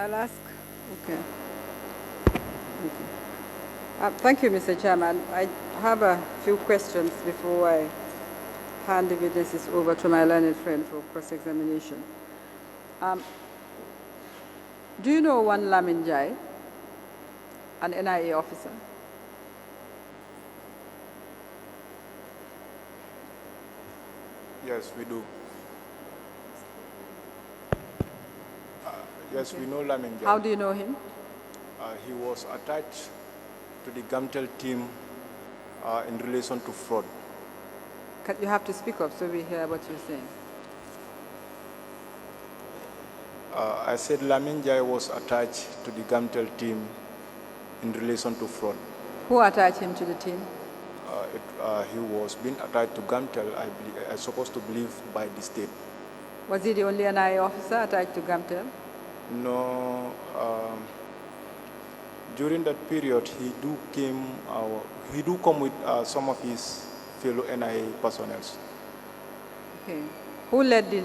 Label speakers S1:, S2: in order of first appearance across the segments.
S1: I'll ask. Okay. Thank you, Mr. Chairman. I have a few questions before I hand the witnesses over to my learned friend for cross-examination. Do you know one Lamin Jai, an NIA officer?
S2: Yes, we do. Yes, we know Lamin Jai.
S1: How do you know him?
S2: He was attached to the Gamtel team in relation to fraud.
S1: You have to speak up so we hear what you're saying.
S2: I said Lamin Jai was attached to the Gamtel team in relation to fraud.
S1: Who attached him to the team?
S2: He was being attached to Gamtel, I'm supposed to believe, by the state.
S1: Was he the only NIA officer attached to Gamtel?
S2: No. During that period, he do come with some of his fellow NIA personnel.
S1: Okay. Who led the,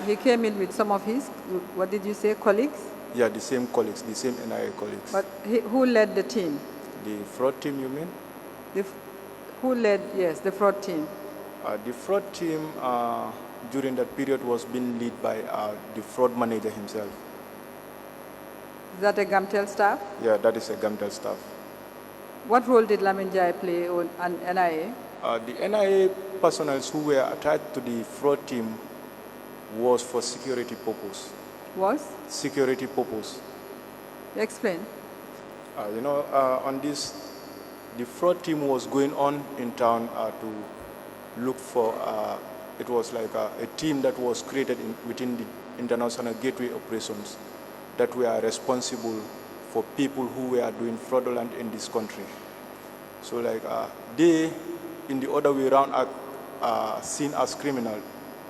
S1: he came in with some of his, what did you say, colleagues?
S2: Yeah, the same colleagues, the same NIA colleagues.
S1: But who led the team?
S2: The fraud team, you mean?
S1: Who led, yes, the fraud team?
S2: The fraud team during that period was being led by the fraud manager himself.
S1: Is that a Gamtel staff?
S2: Yeah, that is a Gamtel staff.
S1: What role did Lamin Jai play on NIA?
S2: The NIA personnel who were attached to the fraud team was for security purpose.
S1: Was?
S2: Security purpose.
S1: Explain.
S2: On this, the fraud team was going on in town to look for, it was like a team that was created within the international gateway operations that were responsible for people who were doing fraudulent in this country. So like they, in the other way around, are seen as criminal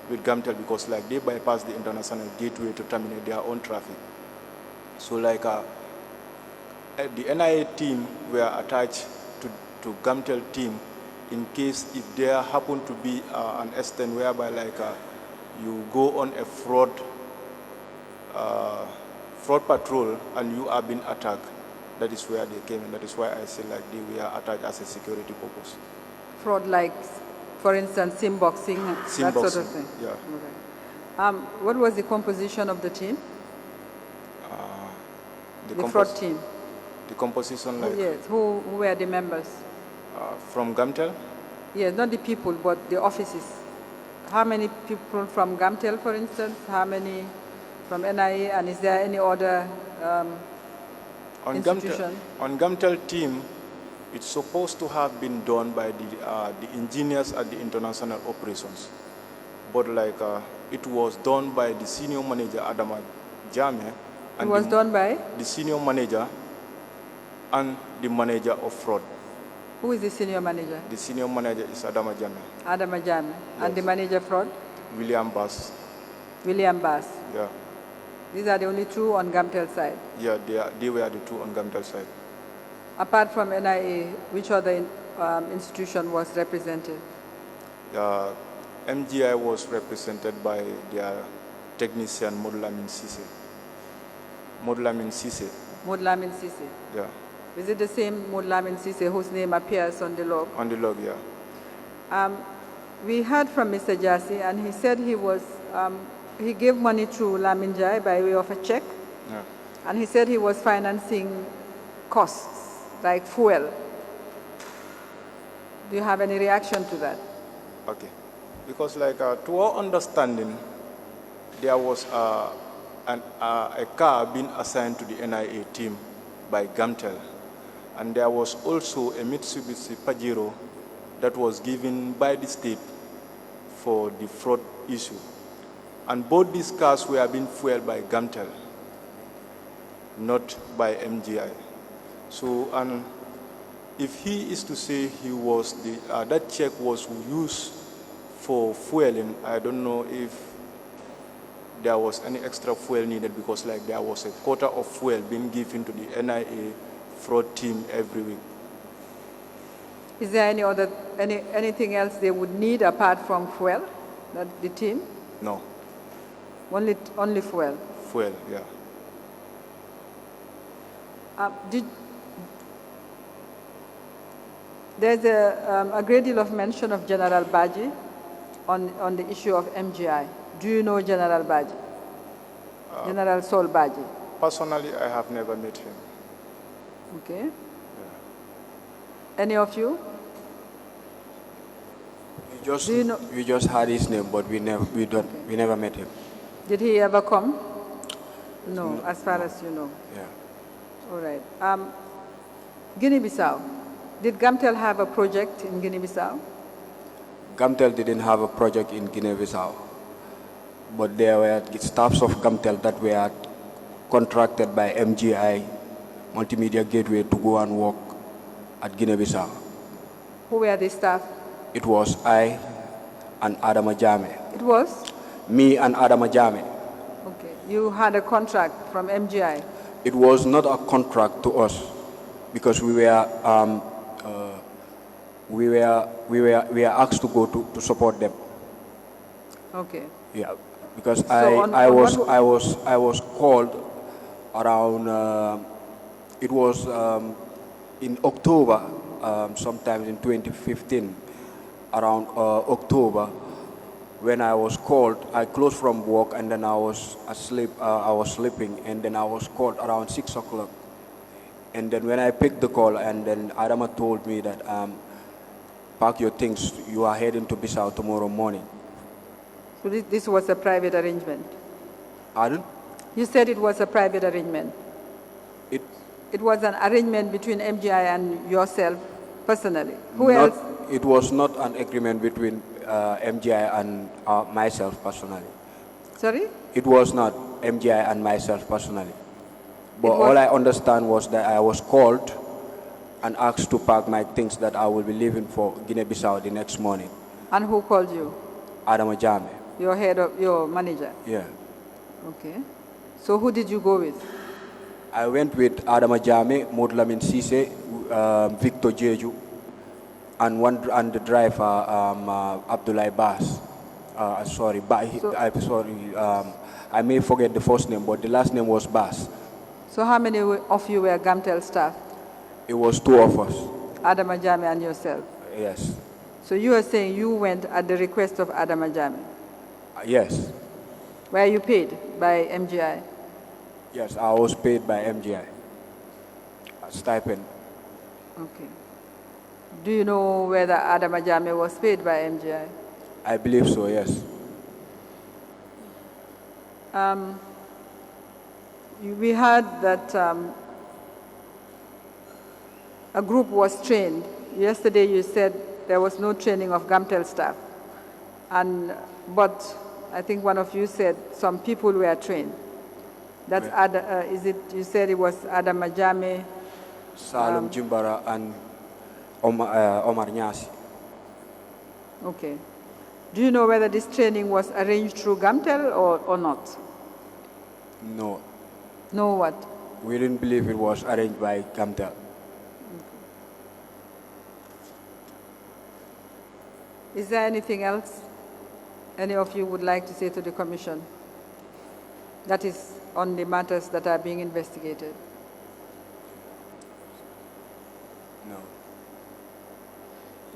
S2: with Gamtel because like they bypass the international gateway to terminate their own traffic. So like the NIA team were attached to Gamtel team in case if there happened to be an extent whereby like you go on a fraud patrol and you are being attacked. That is where they came in. That is why I say like they were attached as a security purpose.
S1: Fraud like, for instance, sim boxing, that sort of thing?
S2: Yeah.
S1: Okay. What was the composition of the team? The fraud team?
S2: The composition like...
S1: Yes, who were the members?
S2: From Gamtel?
S1: Yes, not the people, but the offices. How many people from Gamtel, for instance? How many from NIA? And is there any other institution?
S2: On Gamtel team, it's supposed to have been done by the engineers at the international operations. But like it was done by the senior manager, Adama Jame.
S1: It was done by?
S2: The senior manager and the manager of fraud.
S1: Who is the senior manager?
S2: The senior manager is Adama Jame.
S1: Adama Jame. Yes. And the manager of fraud?
S2: William Bass.
S1: William Bass.
S2: Yeah.
S1: These are the only two on Gamtel side?
S2: Yeah, they were the two on Gamtel side.
S1: Apart from NIA, which other institution was represented?
S2: MGI was represented by their technician, Modlamin Sise. Modlamin Sise.
S1: Modlamin Sise?
S2: Yeah.
S1: Is it the same Modlamin Sise whose name appears on the log?
S2: On the log, yeah.
S1: We heard from Mr. Jassy, and he said he was, he gave money to Lamin Jai by way of a check.
S2: Yeah.
S1: And he said he was financing costs, like fuel. Do you have any reaction to that?
S2: Okay. Because like to our understanding, there was a car being assigned to the NIA team by Gamtel. And there was also a Mitsubishi Pajero that was given by the state for the fraud issue. And both these cars were being fueled by Gamtel, not by MGI. So, and if he is to say he was that check was used for fueling, I don't know if there was any extra fuel needed because like there was a quota of fuel being given to the NIA fraud team every week.
S1: Is there anything else they would need apart from fuel, the team?
S2: No.
S1: Only fuel?
S2: Fuel, yeah.
S1: There's a great deal of mention of General Baji on the issue of MGI. Do you know General Baji? General Sol Baji?
S2: Personally, I have never met him.
S1: Okay. Any of you?
S3: We just heard his name, but we never met him.
S1: Did he ever come? No, as far as you know.
S3: Yeah.
S1: All right. Guinea-Bissau. Did Gamtel have a project in Guinea-Bissau?
S3: Gamtel didn't have a project in Guinea-Bissau, but there were staffs of Gamtel that were contracted by MGI, Multimedia Gateway, to go and work at Guinea-Bissau.
S1: Who were the staff?
S3: It was I and Adama Jame.
S1: It was?
S3: Me and Adama Jame.
S1: Okay. You had a contract from MGI?
S3: It was not a contract to us because we were asked to go to support them.
S1: Okay.
S3: Yeah, because
S1: So
S3: I was called around. It was in October, sometimes in 2015, around October, when I was called. I closed from work and then I was asleep. I was sleeping, and then I was called around 6 o'clock. And then when I picked the call, and then Adama told me that pack your things. You are heading to Bissau tomorrow morning.
S1: So this was a private arrangement?
S3: Pardon?
S1: You said it was a private arrangement? It was an arrangement between MGI and yourself personally? Who else?
S3: It was not an agreement between MGI and myself personally.
S1: Sorry?
S3: It was not MGI and myself personally. But all I understand was that I was called and asked to pack my things that I will be leaving for Guinea-Bissau the next morning.
S1: And who called you?
S3: Adama Jame.
S1: Your manager?
S3: Yeah.
S1: Okay. So who did you go with?
S3: I went with Adama Jame, Modlamin Sise, Victor Jeju, and the driver Abdullah Bas. I may forget the first name, but the last name was Bas.
S1: So how many of you were Gamtel staff?
S3: It was 2 of us.
S1: Adama Jame and yourself?
S3: Yes.
S1: So you are saying you went at the request of Adama Jame?
S3: Yes.
S1: Were you paid by MGI?
S3: Yes, I was paid by MGI. A stipend.
S1: Okay. Do you know whether Adama Jame was paid by MGI?
S3: I believe so, yes.
S1: We heard that a group was trained. Yesterday you said there was no training of Gamtel staff. But I think one of you said some people were trained. That's you said it was Adama Jame,
S3: Salum Jimbara and Omar Nyasi.
S1: Okay. Do you know whether this training was arranged through Gamtel or not?
S3: No.
S1: No what?
S3: We didn't believe it was arranged by Gamtel.
S1: Is there anything else any of you would like to say to the Commission that is on the matters that are being investigated?
S3: No.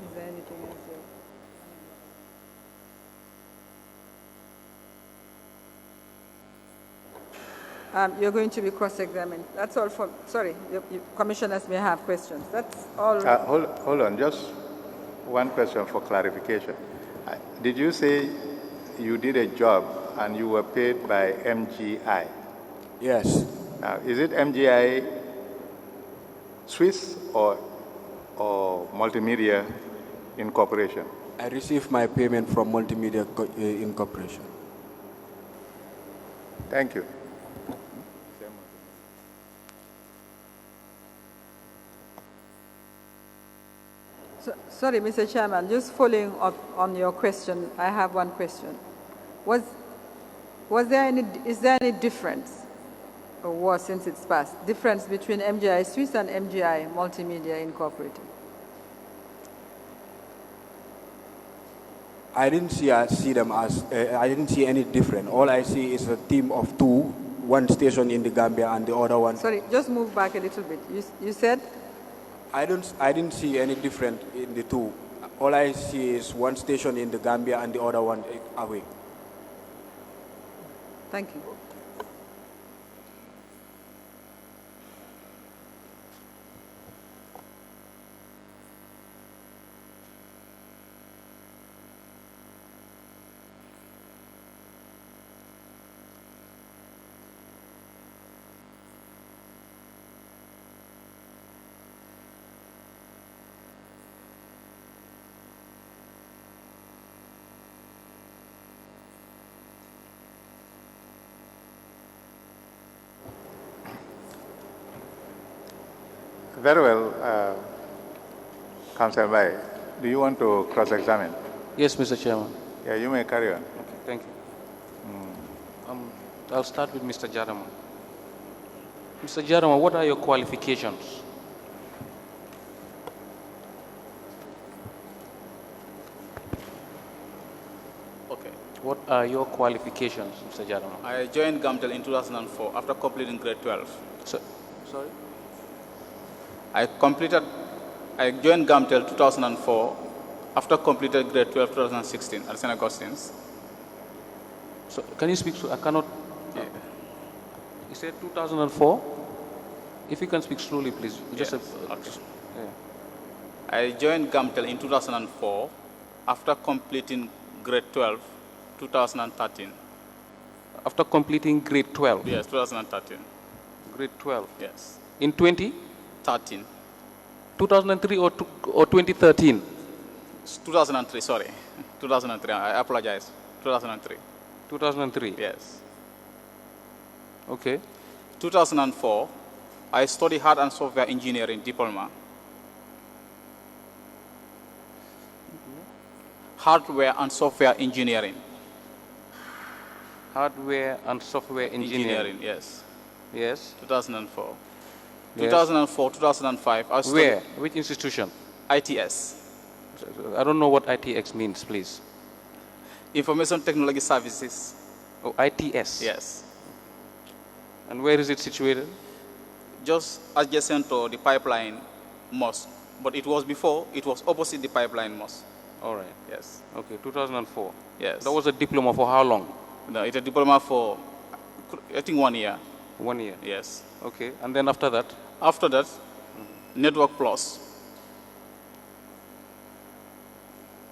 S1: Is there anything else? You're going to be cross-examined. That's all for, sorry, commissioners may have questions. That's all.
S4: Hold on, just one question for clarification. Did you say you did a job and you were paid by MGI?
S3: Yes.
S4: Now, is it MGI Swiss or Multimedia Incorporation?
S3: I received my payment from Multimedia Incorporation.
S4: Thank you.
S1: Sorry, Mr. Chairman, just following up on your question, I have one question. Is there any difference, or was since it's passed, difference between MGI Swiss and MGI Multimedia Incorporated?
S3: I didn't see them as, I didn't see any different. All I see is a team of 2 one station in the Gambia and the other one.
S1: Sorry, just move back a little bit. You said?
S3: I didn't see any difference in the two. All I see is one station in the Gambia and the other one away.
S1: Thank you.
S4: Very well, Councillor Bai. Do you want to cross-examine?
S5: Yes, Mr. Chairman.
S4: Yeah, you may carry on.
S5: Okay, thank you. I'll start with Mr. Jarama. Mr. Jarama, what are your qualifications?
S6: Okay.
S5: What are your qualifications, Mr. Jarama?
S6: I joined GAMTEL in 2004 after completing grade 12.
S5: Sorry?
S6: I joined GAMTEL 2004 after completed grade 12 2016 at St. Augustine's.
S5: So, can you speak? I cannot. You said 2004? If you can speak slowly, please.
S6: Yes, okay.
S5: Yeah.
S6: I joined GAMTEL in 2004 after completing grade 12 2013.
S5: After completing grade 12?
S6: Yes, 2013.
S5: Grade 12?
S6: Yes.
S5: In
S6: 13.
S5: 2003 or 2013?
S6: 2003, sorry. 2003, I apologize. 2003.
S5: 2003?
S6: Yes.
S5: Okay.
S6: 2004, I studied hard and software engineering diploma. Hardware and software engineering.
S5: Hardware and software engineering.
S6: Yes.
S5: Yes.
S6: 2004.
S5: Yes.
S6: 2004, 2005. I studied
S5: Where? Which institution?
S6: ITS.
S5: I don't know what ITX means, please.
S6: Information Technology Services.
S5: Oh, ITS?
S6: Yes.
S5: And where is it situated?
S6: Just adjacent to the Pipeline Mosque. But it was before, it was opposite the Pipeline Mosque.
S5: All right.
S6: Yes.
S5: Okay, 2004.
S6: Yes.
S5: That was a diploma for how long?
S6: No, it's a diploma for, I think, 1 year.
S5: 1 year.
S6: Yes.
S5: Okay, and then after that?
S6: After that, Network Plus.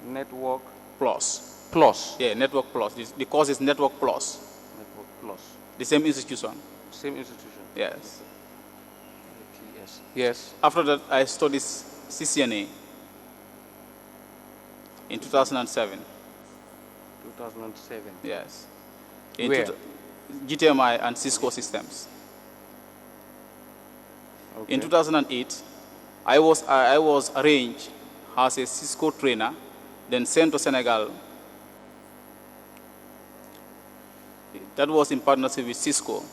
S5: Network
S6: Plus.
S5: Plus.
S6: Yeah, Network Plus. The course is Network Plus.
S5: Network Plus.
S6: The same institution.
S5: Same institution.
S6: Yes.
S5: Yes. Yes.
S6: After that, I studied CCNA in 2007.
S5: 2007.
S6: Yes.
S5: Where?
S6: GTMI and Cisco systems.
S5: Okay.
S6: In 2008, I was arranged as a Cisco trainer, then sent to Senegal. That was in partnership with Cisco.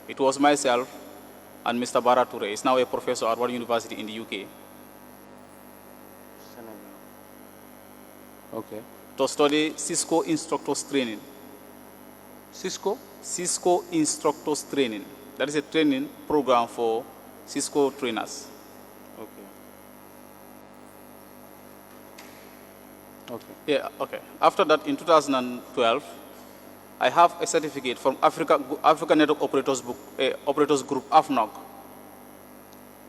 S6: It was myself and Mr. Bara Toure. He's now a professor at Harvard University in the UK.
S5: Senegal. Okay.
S6: To study Cisco instructors training.
S5: Cisco?
S6: Cisco instructors training. That is a training program for Cisco trainers.
S5: Okay. Okay.
S6: Yeah, okay. After that, in 2012, I have a certificate from African Network Operators Group, AFNOG.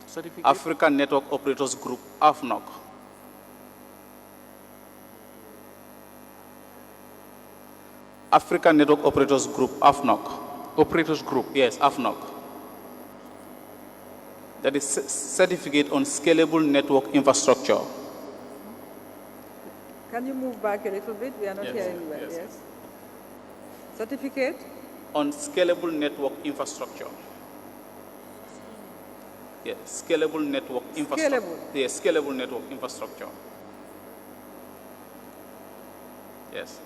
S5: Certificate?
S6: African Network Operators Group, AFNOG. African Network Operators Group, AFNOG.
S5: Operators Group?
S6: Yes, AFNOG. That is certificate on scalable network infrastructure.
S1: Can you move back a little bit? We are not hearing you well. Yes. Certificate?
S6: On scalable network infrastructure. Yes, scalable network infrastructure.
S1: Scalable?
S6: Yes, scalable network infrastructure. Yes.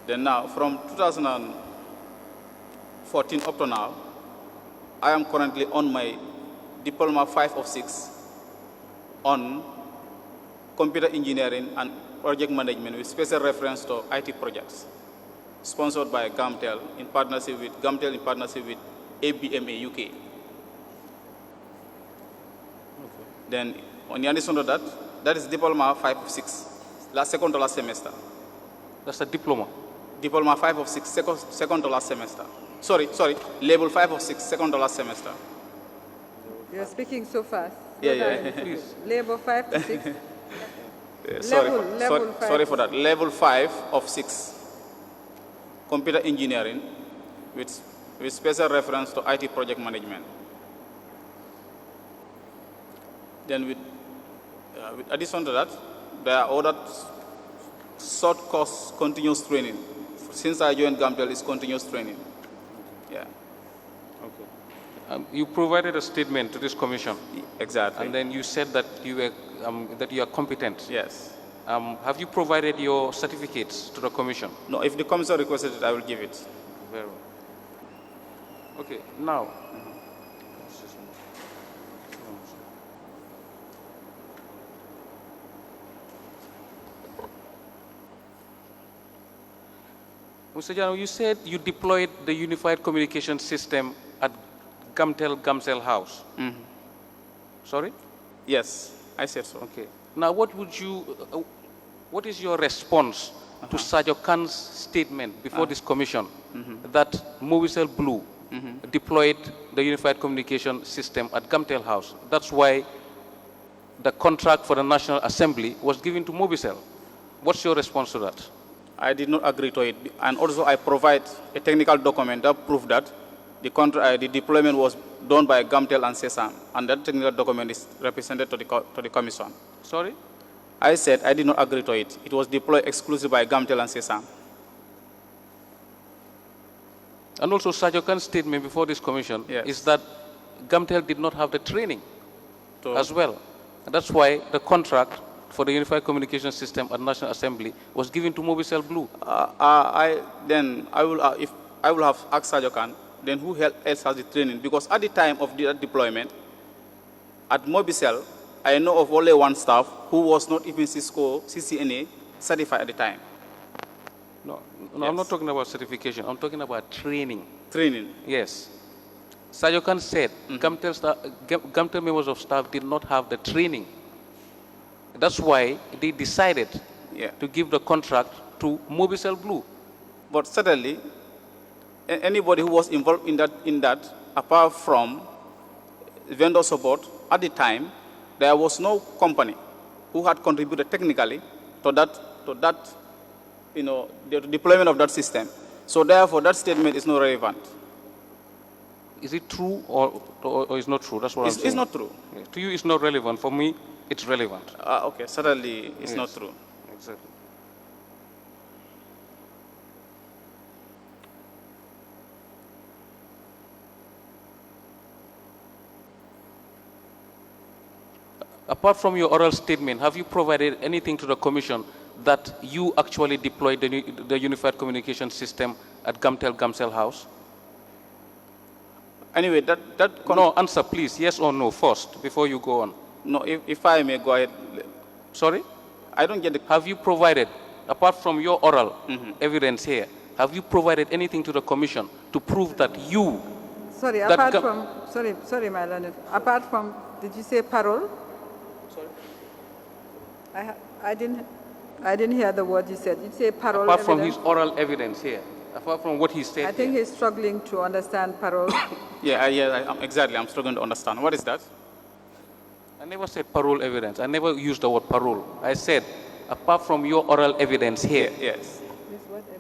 S6: Then now, from 2014 up to now, I am currently on my Diploma 5 of 6 on computer engineering and project management with special reference to IT projects, sponsored by GAMTEL in partnership with ABMA UK. Then, in addition to that, that is diploma 5 of 6, second to last semester.
S5: That's a diploma.
S6: Diploma 5 of 6, second to last semester. Sorry, level 5 of 6, second to last semester.
S1: You're speaking so fast.
S6: Yeah.
S5: Please.
S1: Label 5 to 6.
S6: Sorry for that. Level 5 of 6, computer engineering with special reference to IT project management. Then with addition to that, there are other short course continuous training. Since I joined GAMTEL, it's continuous training. Yeah.
S5: Okay. You provided a statement to this commission,
S6: Exactly.
S5: and then you said that you are competent.
S6: Yes.
S5: Have you provided your certificates to the commission?
S6: No, if the commission requested it, I will give it.
S5: Very well. Okay, now. Mr. Jano, you said you deployed the unified communication system at GAMTEL House.
S6: Mm-hmm.
S5: Sorry?
S6: Yes, I said so.
S5: Okay. Now, what is your response to Sajo Khan's statement before this commission that Mobicel Blue deployed the unified communication system at GAMTEL House? That's why the contract for the National Assembly was given to Mobicel. What's your response to that?
S6: I did not agree to it. And also I provide a technical document that proved that the deployment was done by GAMTEL and CESAM, and that technical document is represented to the commission.
S5: Sorry?
S6: I said I did not agree to it. It was deployed exclusively by GAMTEL and CESAM.
S5: And also Sajo Khan's statement before this commission
S6: Yes.
S5: is that GAMTEL did not have the training
S6: So,
S5: as well. And that's why the contract for the unified communication system at National Assembly was given to Mobicel Blue.
S6: I will have asked Sajo Khan, then who else has the training? Because at the time of the deployment, at Mobicel, I know of only one staff who was not even Cisco CCNA certified at the time.
S5: No,
S6: Yes.
S5: I'm not talking about certification. I'm talking about training.
S6: Training.
S5: Yes. Sajo Khan said GAMTEL members of staff did not have the training. That's why they decided
S6: Yeah.
S5: to give the contract to Mobicel Blue.
S6: But certainly, anybody who was involved in that, apart from vendor support, at the time, there was no company who had contributed technically to that, the deployment of that system. So therefore, that statement is not relevant.
S5: Is it true or is not true? That's what I'm saying.
S6: It's not true.
S5: Yes. To you, it's not relevant. For me, it's relevant.
S6: Okay, certainly it's
S5: Yes.
S6: not true.
S5: Exactly. Apart from your oral statement, have you provided anything to the commission that you actually deployed the unified communication system at GAMTEL House?
S6: Anyway,
S5: No, answer please, yes or no first, before you go on.
S6: No, if I may go ahead,
S5: Sorry?
S6: I don't get the.
S5: Have you provided, apart from your oral evidence here, have you provided anything to the commission to prove that you...
S1: Sorry,
S5: That
S1: apart
S5: gov-
S1: from, sorry, my learned. Apart from, did you say parole? Sorry? I didn't hear the word you said. You say parole
S5: Apart from
S1: evidence?
S5: his oral evidence here, apart from what he said
S1: I think
S5: here.
S1: he's struggling to understand parole.
S6: Exactly. I'm struggling to understand. What is that?
S5: I never said parole evidence. I never used the word parole. I said, apart from your oral evidence here,
S6: Yes.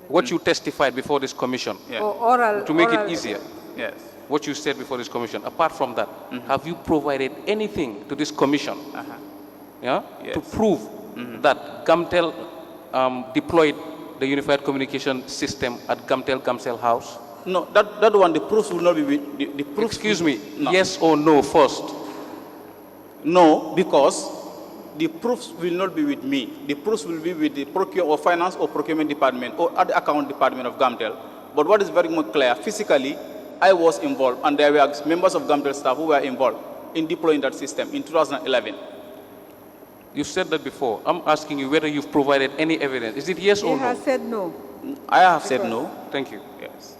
S5: what you testified before this commission,
S6: Yeah.
S1: Or oral.
S5: to make
S1: oral
S5: it easier,
S6: Yes.
S5: what you said before this commission, apart from that, have you provided anything to this commission yeah,
S6: Yes.
S5: to prove that GAMTEL deployed the unified communication system at GAMTEL House?
S6: No, that one, the proofs will not be with the proofs.
S5: Excuse me,
S6: No.
S5: yes or no first?
S6: No, because the proofs will not be with me. The proofs will be with the finance or procurement department or other account department of GAMTEL. But what is very much clear, physically, I was involved, and there were members of GAMTEL staff who were involved in deploying that system in 2011.
S5: You said that before. I'm asking you whether you've provided any evidence. Is it yes
S1: He
S5: or no?
S1: has said no.
S6: I have said no.
S5: Thank you.
S6: Yes.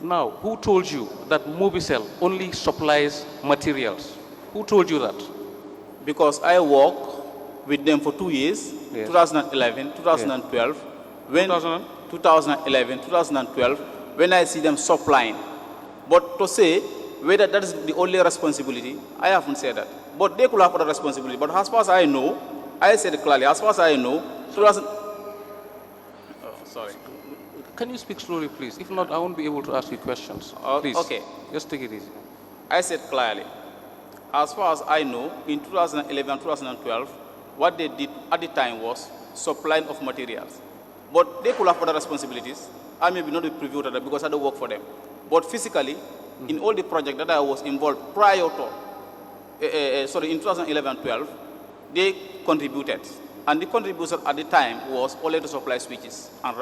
S5: Now, who told you that Mobicel only supplies materials? Who told you that?
S6: Because I worked with them for 2 years,
S5: Yes.
S6: 2011, 2012. When 2011, 2012, when I see them supplying. But to say whether that is the only responsibility, I haven't said that. But they could have other responsibility. But as far as I know, I said clearly, as far as I know, 2000. Sorry.
S5: Can you speak slowly, please? If not, I won't be able to ask you questions. Please.
S6: Okay.
S5: Just take it easy.
S6: I said clearly, as far as I know, in 2011, 2012, what they did at the time was supplying of materials. But they could have other responsibilities. I may be not be privy to that because I don't work for them. But physically, in all the projects that I was involved prior to, in 2011-12, they contributed. And the contribution at the time was only to supply switches and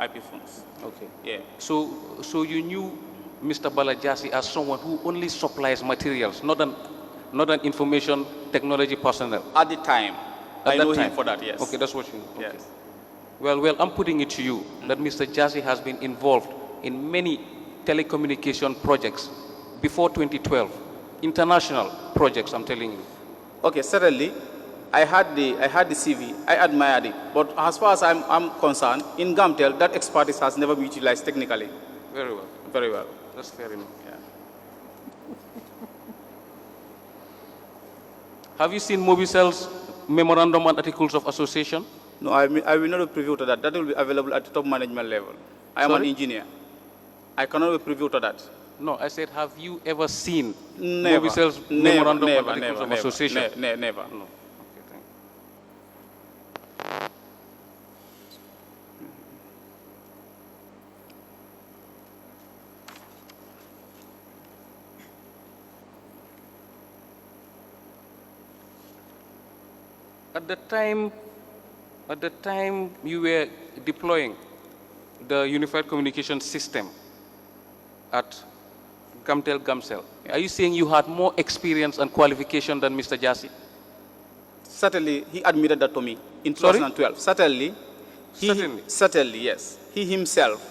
S6: IP phones.
S5: Okay.
S6: Yeah.
S5: So you knew Mr. Balajasi as someone who only supplies materials, not an information technology personnel.
S6: At the time,
S5: At
S6: I
S5: that
S6: know
S5: time.
S6: him for that, yes.
S5: Okay, that's what you know. Okay.
S6: Yes.
S5: Well, I'm putting it to you that Mr. Jassy has been involved in many telecommunication projects before 2012, international projects, I'm telling you.
S6: Okay, certainly, I had the CV, I admired it, but as far as I'm concerned, in Gamtel, that expertise has never been utilized technically.
S5: Very well.
S6: Very well.
S5: That's fair enough.
S6: Yeah.
S5: Have you seen Mobicel's memorandum and articles of association?
S6: No, I will not be privy to that. That will be available at the top management level. I am an
S5: Sorry?
S6: engineer. I cannot be privy to that.
S5: No, I said, have you ever seen
S6: Never.
S5: Mobicel's
S6: Never,
S5: memorandum
S6: never,
S5: and articles
S6: never,
S5: of association?
S6: Never.
S5: No. Okay, thank you. At the time you were deploying the unified communication system at Gamtel, are you saying you had more experience and qualification than Mr. Jassy?
S6: Certainly, he admitted that to me in
S5: Sorry?
S6: 2012. Certainly. Certainly, yes. He himself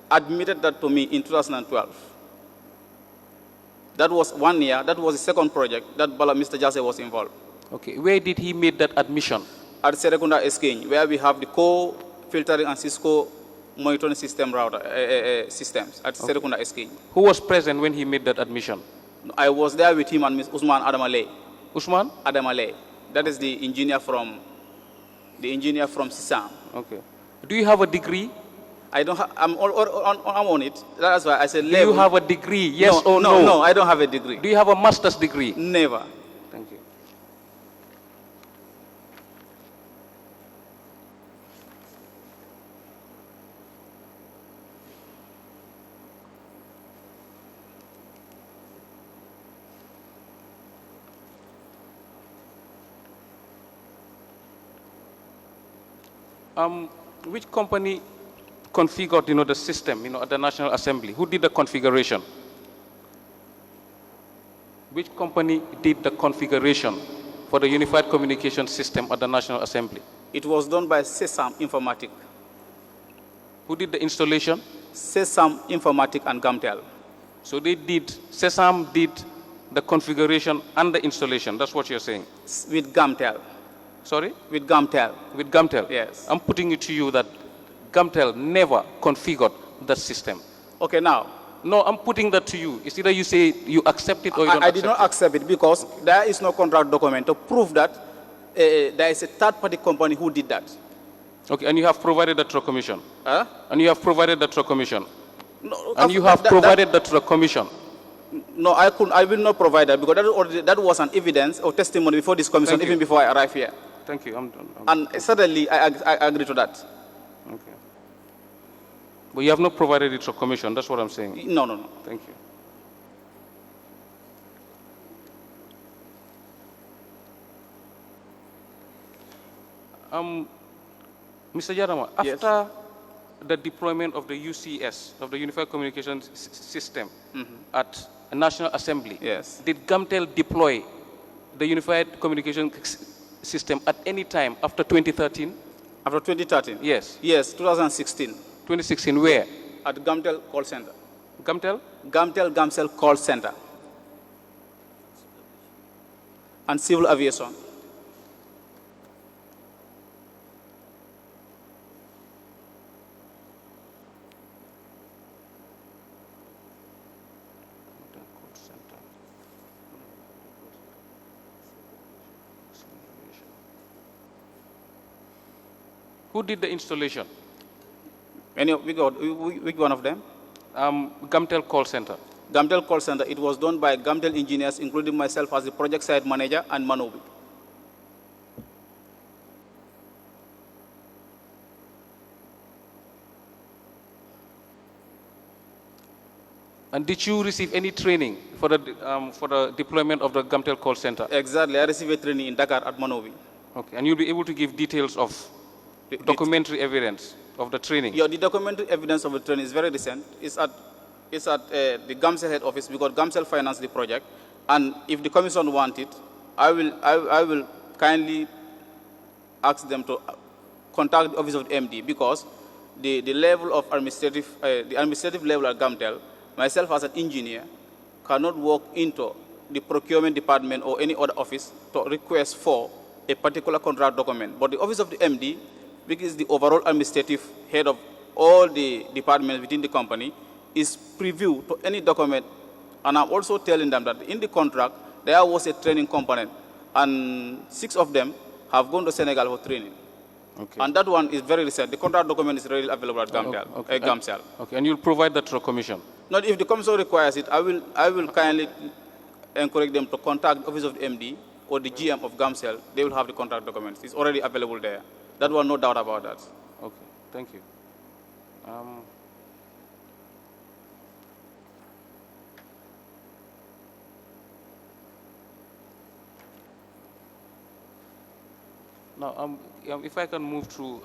S6: admitted that to me in 2012. That was 1 year. That was the second project that Mr. Jassy was involved.
S5: Okay, where did he make that admission?
S6: At Serekunda Exchange, where we have the core filtering and Cisco monitoring system systems at Serekunda Exchange.
S5: Who was present when he made that admission?
S6: I was there with him and Ms. Usman Adamale.
S5: Usman?
S6: Adamale. That is the engineer from Sisam.
S5: Okay. Do you have a degree?
S6: I don't have. I'm on it. That's why I said.
S5: Do you have a degree? Yes or no?
S6: No, I don't have a degree.
S5: Do you have a master's degree?
S6: Never.
S5: Thank you. Which company configured, the system, at the National Assembly? Who did the configuration? Which company did the configuration for the unified communication system at the National Assembly?
S6: It was done by Sesam Informatic.
S5: Who did the installation?
S6: Sesam Informatic and Gamtel.
S5: So Sesam did the configuration and the installation. That's what you're saying?
S6: With Gamtel.
S5: Sorry?
S6: With Gamtel.
S5: With Gamtel?
S6: Yes.
S5: I'm putting it to you that Gamtel never configured that system.
S6: Okay, now.
S5: No, I'm putting that to you. It's either you say you accept it or you don't
S6: I did not accept it because there is no contract document to prove that there is a third-party company who did that.
S5: Okay, and you have provided that to the commission?
S6: Huh?
S5: And you have provided that to the commission?
S6: No,
S5: and you have provided that to the commission?
S6: No, I will not provide that because that was an evidence or testimony before this commission, even before I arrived here.
S5: Thank you.
S6: And certainly, I agree to that.
S5: Okay. But you have not provided it to commission, that's what I'm saying.
S6: No.
S5: Thank you. Mr. Jarama, after the deployment of the UCS, of the Unified Communications System at a National Assembly, did Gamtel deploy the Unified Communication System at any time after 2013?
S6: After 2013?
S5: Yes.
S6: Yes, 2016.
S5: 2016, where?
S6: At Gamtel Call Center.
S5: Gamtel?
S6: Gamcell Call Center. And civil aviation.
S5: Who did the installation?
S6: Which one of them?
S5: Gamtel Call Center.
S6: Gamtel Call Center, it was done by Gamtel engineers, including myself as the project site manager and Manobi.
S5: And did you receive any training for the deployment of the Gamtel Call Center?
S6: Exactly, I received a training in Dakar at Manobi.
S5: Okay, and you'll be able to give details of documentary evidence of the training?
S6: Yeah, the documentary evidence of the training is very recent. It's at the Gamcell head office because Gamcell financed the project. And if the commission wants it, I will kindly ask them to contact the office of the MD because the level of the administrative level at Gamcell, myself as an engineer, cannot walk into the procurement department or any other office to request for a particular contract document. But the office of the MD, which is the overall administrative head of all the departments within the company, is preview to any document. And I'm also telling them that in the contract, there was a training component, and 6 of them have gone to Senegal for training.
S5: Okay.
S6: And that one is very recent. The contract document is readily available at Gamcell.
S5: Okay, and you'll provide that to the commission?
S6: Not if the commission requires it, I will kindly encourage them to contact the office of the MD or the GM of Gamcell. They will have the contract documents. It's already available there. That one, no doubt about that.
S5: Okay, thank you. Now, if I can move to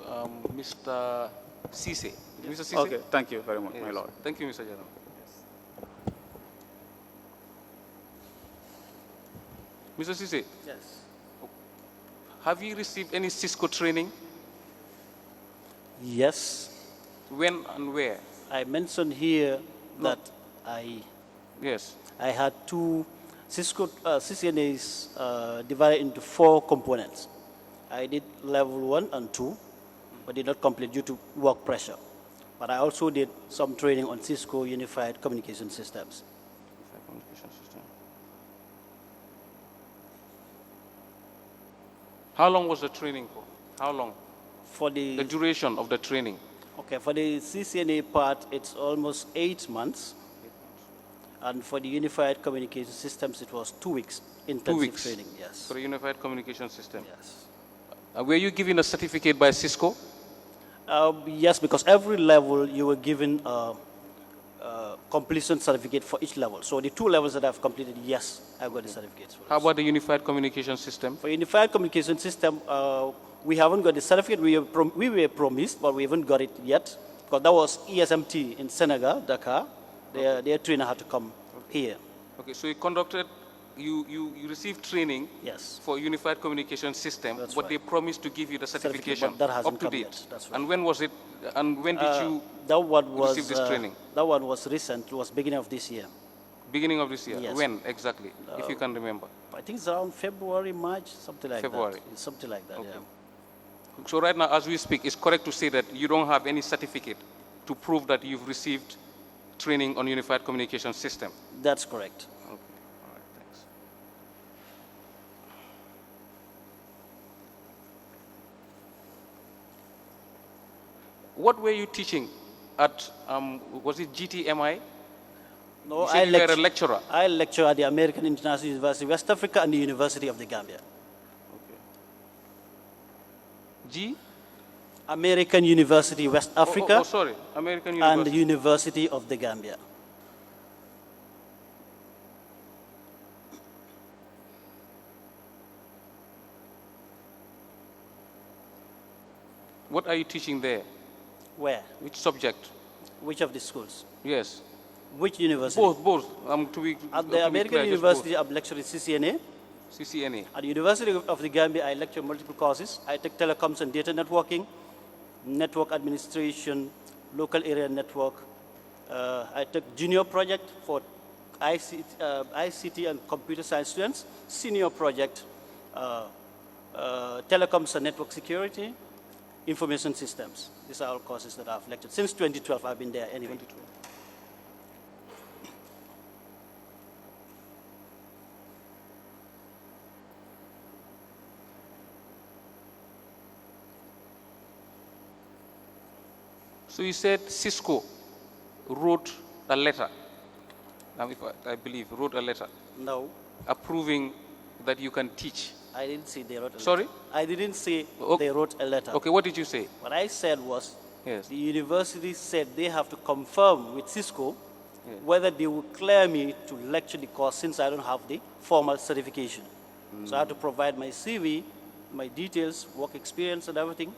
S5: Mr. Cisse. Mr. Cisse?
S6: Okay, thank you very much,
S5: Yes.
S6: my lord.
S5: Thank you, Mr. General. Mr. Cisse,
S7: Yes.
S5: have you received any Cisco training?
S7: Yes.
S5: When and where?
S7: I mentioned here
S5: No.
S7: that
S5: Yes.
S7: I had 2 Cisco CCNAs divided into 4 components. I did level 1 and 2, but did not complete due to work pressure. But I also did some training on Cisco Unified Communication Systems.
S5: Communication system. How long was the training for? How long?
S7: For
S5: The
S7: the,
S5: duration of the training?
S7: okay, for the CCNA part, it's almost 8 months. And for the Unified Communication Systems, it was 2 weeks intensive
S5: weeks.
S7: training. Yes.
S5: For a unified communication system?
S7: Yes.
S5: Were you given a certificate by Cisco?
S7: Yes, because every level you were given a completion certificate for each level. So the 2 levels that I've completed, yes, I got the certificates for
S5: How
S7: those.
S5: about the unified communication system?
S7: For Unified Communication System, we haven't got the certificate. We were promised, but we haven't got it yet. Because that was ESMT in Senegal, Dakar. Their trainer had to come here.
S5: Okay, so you received training
S7: Yes.
S5: for unified communication system,
S7: That's
S5: but
S7: right.
S5: they promised to give you the
S7: Certificate,
S5: certification
S7: but that hasn't
S5: up to
S7: come
S5: date.
S7: yet. That's right.
S5: And when was it? And when did you
S7: That one was
S5: receive this training?
S7: That one was recent. It was beginning of this year.
S5: Beginning of this year?
S7: Yes.
S5: When exactly, if you can remember?
S7: I think it's around February, March, something like
S5: February.
S7: that. Something like that.
S5: Okay.
S7: Yeah.
S5: So right now, as we speak, it's correct to say that you don't have any certificate to prove that you've received training on unified communication system.
S7: That's correct.
S5: Okay, all right, thanks. What were you teaching at, was it GTMI?
S7: No,
S5: You said you were a lecturer.
S7: I lecture at the American International University, West Africa, and the University of the Gambia.
S5: G?
S7: American University, West Africa,
S5: Oh, sorry, American
S7: and the
S5: University.
S7: University of the Gambia.
S5: What are you teaching there?
S7: Where?
S5: Which subject?
S7: Which of the schools?
S5: Yes.
S7: Which university?
S5: Both.
S7: At the American University, I'm lecturing CCNA.
S5: CCNA.
S7: At the University of the Gambia, I lecture multiple courses. I take telecoms and data networking, network administration, local area network, I took junior project for ICT and computer science students, senior project, telecoms and network security, information systems. These are all courses that I've lectured. Since 2012, I've been there anyway. 2012.
S5: So you said Cisco wrote a letter, if I believe, wrote a letter
S7: No,
S5: approving that you can teach.
S7: I didn't say they wrote a letter.
S5: Sorry?
S7: I didn't say
S5: Okay.
S7: they wrote a letter.
S5: Okay, what did you say?
S7: What I said was
S5: Yes.
S7: the university said they have to confirm with Cisco
S5: Yeah.
S7: whether they will clear me to lecture the course since I don't have the formal certification. So I had to provide my CV, my details, work experience and everything,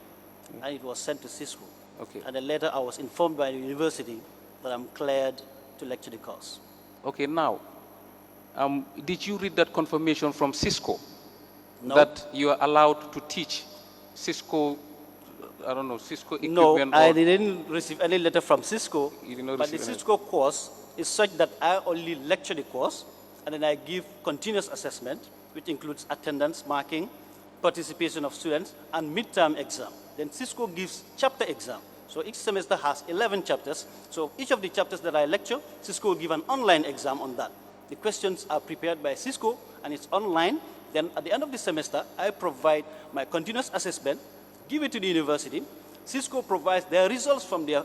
S7: and it was sent to Cisco.
S5: Okay.
S7: And then later I was informed by the university that I'm cleared to lecture the course.
S5: Okay, now, did you read that confirmation from Cisco
S7: No.
S5: that you are allowed to teach Cisco, I don't know, Cisco
S7: No,
S5: equipment?
S7: I
S5: or-
S7: didn't receive any letter from Cisco,
S5: You did not
S7: but the
S5: receive any.
S7: Cisco course is such that I only lecture the course, and then I give continuous assessment, which includes attendance, marking, participation of students, and midterm exam. Then Cisco gives chapter exam. So each semester has 11 chapters. So each of the chapters that I lecture, Cisco will give an online exam on that. The questions are prepared by Cisco, and it's online. Then at the end of the semester, I provide my continuous assessment, give it to the university. Cisco provides their results from their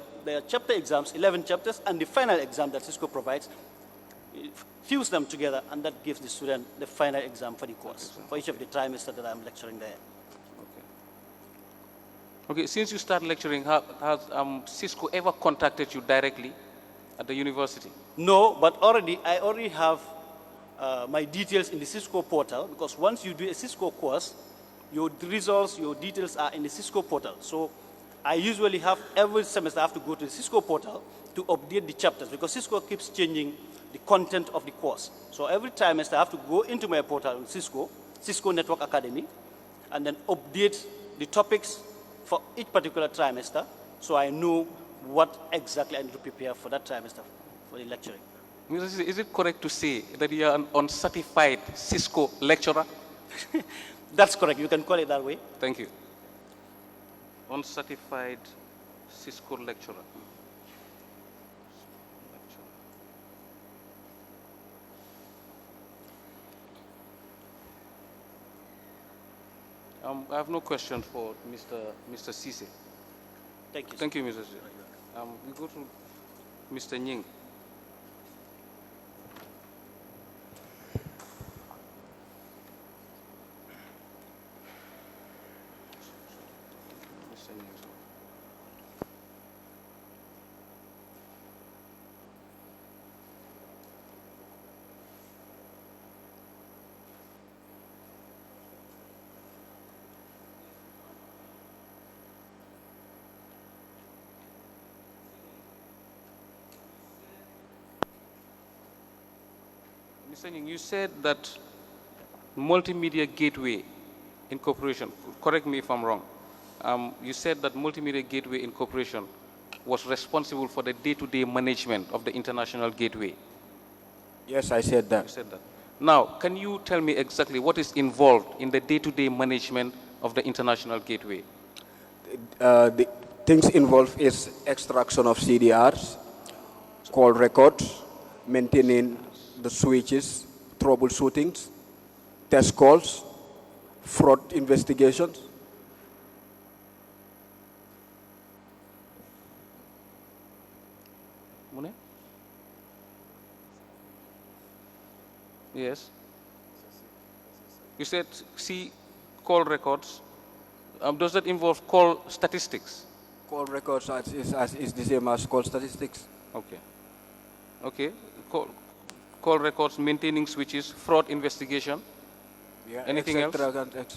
S7: chapter exams, 11 chapters, and the final exam that Cisco provides, fuse them together, and that gives the student the final exam for the course, for each of the trimester that I'm lecturing there.
S5: Okay, since you start lecturing, has Cisco ever contacted you directly at the university?
S7: No, but I already have my details in the Cisco portal, because once you do a Cisco course, your results, your details are in the Cisco portal. So I usually have, every semester I have to go to the Cisco portal to update the chapters, because Cisco keeps changing the content of the course. So every trimester I have to go into my portal in Cisco Network Academy, and then update the topics for each particular trimester, so I know what exactly I need to prepare for that trimester for the lecturing.
S5: Is it correct to say that you are an uncertified Cisco lecturer?
S7: That's correct. You can call it that way.
S5: Thank you. Uncertified Cisco lecturer. I have no question for Mr. Cisse.
S7: Thank you.
S5: Thank you, Mr. Cisse. We go to Mr. Nying. Mr. Nying. Mr. Nying, you said that Multimedia Gateway Incorporation, correct me if I'm wrong, you said that Multimedia Gateway Incorporation was responsible for the day-to-day management of the international gateway.
S3: Yes, I said
S5: You
S3: that.
S5: said that. Now, can you tell me exactly what is involved in the day-to-day management of the international gateway?
S3: The things involved is extraction of CDRs, call records, maintaining the switches, troubleshootings, test calls, fraud investigations.
S5: Mune? Yes. You said see call records. Does that involve call statistics?
S3: Call records is the same as call statistics.
S5: Okay. Okay. Call records, maintaining switches, fraud investigation.
S3: Yeah,
S5: Anything else?
S3: etc.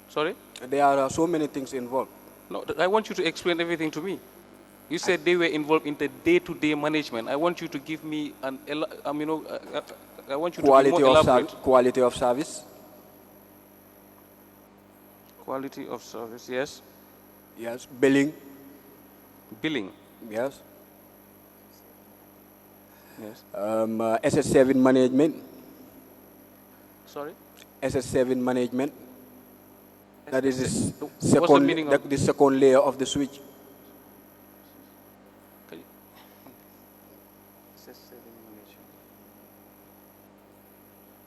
S5: Sorry?
S3: There are so many things involved.
S5: No, I want you to explain everything to me. You said they were involved in the day-to-day management. I want you to give me an, I want you to be more elaborate.
S3: Quality of service.
S5: Quality of service, yes.
S3: Yes. Billing.
S5: Billing.
S3: Yes.
S5: Yes.
S3: SS7 management.
S5: Sorry?
S3: SS7 management. That is the
S5: What's the meaning of
S3: the second layer of the switch.
S5: Can you- SS7 management.